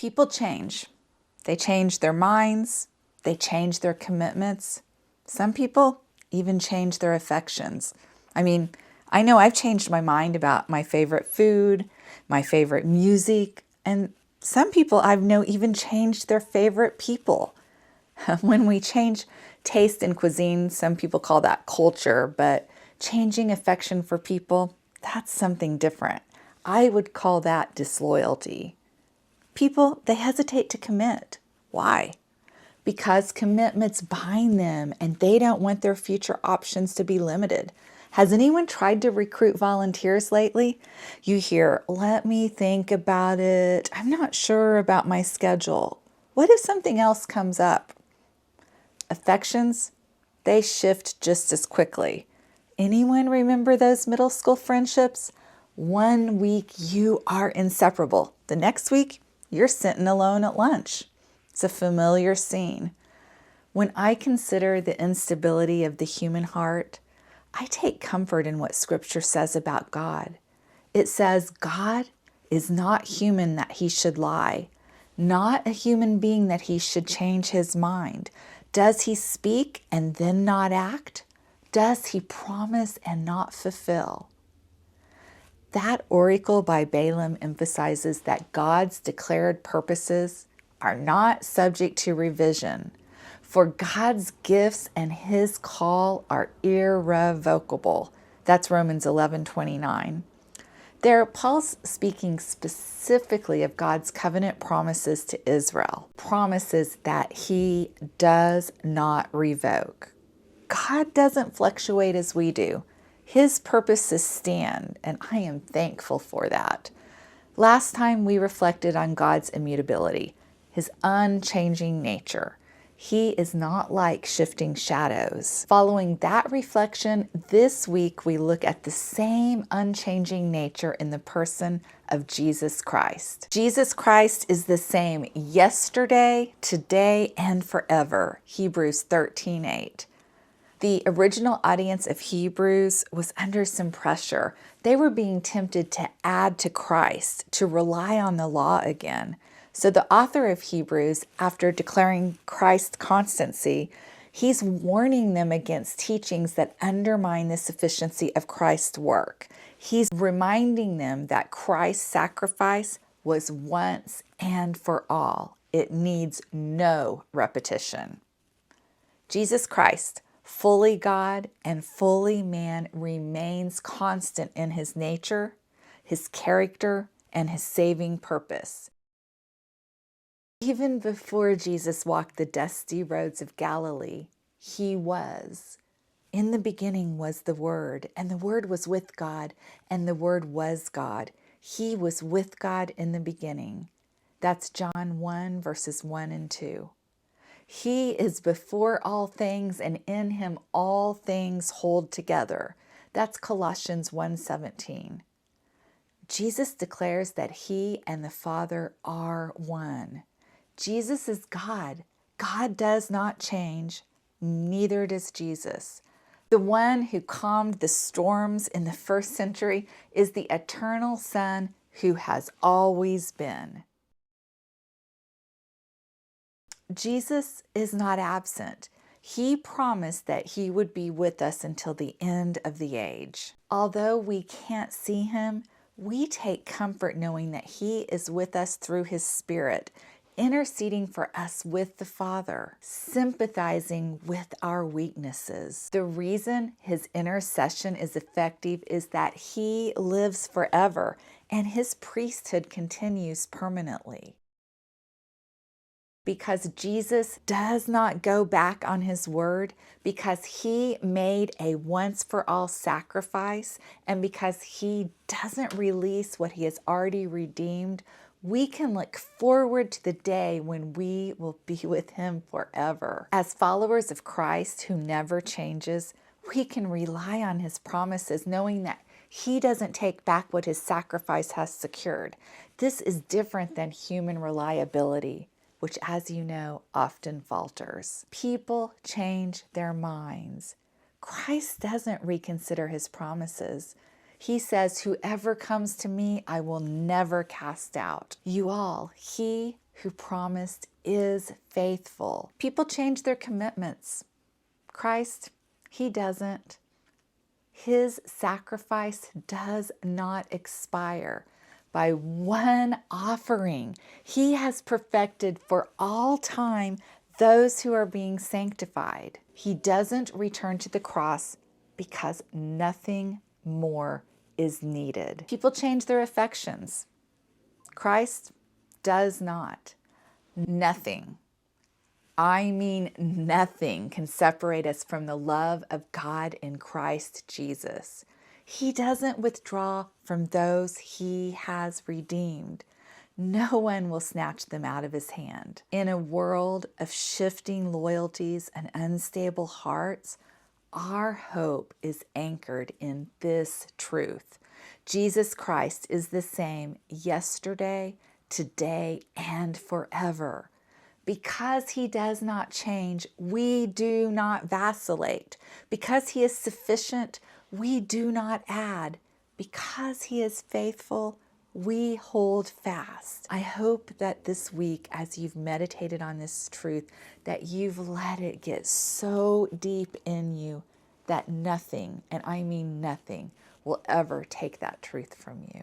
People change. They change their minds. They change their commitments. Some people even change their affections. I mean, I know I've changed my mind about my favorite food, my favorite music, and some people I know even changed their favorite people. When we change taste in cuisine, some people call that culture, but changing affection for people, that's something different. I would call that disloyalty. People, they hesitate to commit. Why? Because commitments bind them and they don't want their future options to be limited. Has anyone tried to recruit volunteers lately? You hear, let me think about it. I'm not sure about my schedule. What if something else comes up? Affections, they shift just as quickly. Anyone remember those middle school friendships? 1 week you are inseparable. The next week, you're sitting alone at lunch. It's a familiar scene. When I consider the instability of the human heart, I take comfort in what Scripture says about God. It says, God is not human that he should lie, not a human being that he should change his mind. Does he speak and then not act? Does he promise and not fulfill? That oracle by Balaam emphasizes that God's declared purposes are not subject to revision, for God's gifts and his call are irrevocable. That's Romans 11:29. There, Paul's speaking specifically of God's covenant promises to Israel, promises that he does not revoke. God doesn't fluctuate as we do. His purposes stand, and I am thankful for that. Last time we reflected on God's immutability, his unchanging nature. He is not like shifting shadows. Following that reflection, this week we look at the same unchanging nature in the person of Jesus Christ. Jesus Christ is the same yesterday, today, and forever. Hebrews 13:8. The original audience of Hebrews was under some pressure. They were being tempted to add to Christ, to rely on the law again. So the author of Hebrews, after declaring Christ's constancy, he's warning them against teachings that undermine the sufficiency of Christ's work. He's reminding them that Christ's sacrifice was once and for all. It needs no repetition. Jesus Christ, fully God and fully man, remains constant in his nature, his character, and his saving purpose. Even before Jesus walked the dusty roads of Galilee, he was. In the beginning was the Word, and the Word was with God, and the Word was God. He was with God in the beginning. That's John 1, verses 1 and 2. He is before all things, and in him all things hold together. That's Colossians 1:17. Jesus declares that he and the Father are one. Jesus is God. God does not change, neither does Jesus. The one who calmed the storms in the first century is the eternal Son who has always been. Jesus is not absent. He promised that he would be with us until the end of the age. Although we can't see him, we take comfort knowing that he is with us through his Spirit, interceding for us with the Father, sympathizing with our weaknesses. The reason his intercession is effective is that he lives forever and his priesthood continues permanently. Because Jesus does not go back on his word, because he made a once-for-all sacrifice, and because he doesn't release what he has already redeemed, we can look forward to the day when we will be with him forever. As followers of Christ who never changes, we can rely on his promises, knowing that he doesn't take back what his sacrifice has secured. This is different than human reliability, which, as you know, often falters. People change their minds. Christ doesn't reconsider his promises. He says, whoever comes to me, I will never cast out. You all, he who promised is faithful. People change their commitments. Christ, he doesn't. His sacrifice does not expire. By one offering, he has perfected for all time those who are being sanctified. He doesn't return to the cross because nothing more is needed. People change their affections. Christ does not. Nothing, I mean nothing, can separate us from the love of God in Christ Jesus. He doesn't withdraw from those he has redeemed. No one will snatch them out of his hand. In a world of shifting loyalties and unstable hearts, our hope is anchored in this truth. Jesus Christ is the same yesterday, today, and forever. Because he does not change, we do not vacillate. Because he is sufficient, we do not add. Because he is faithful, we hold fast. I hope that this week, as you've meditated on this truth, that you've let it get so deep in you that nothing, and I mean nothing, will ever take that truth from you.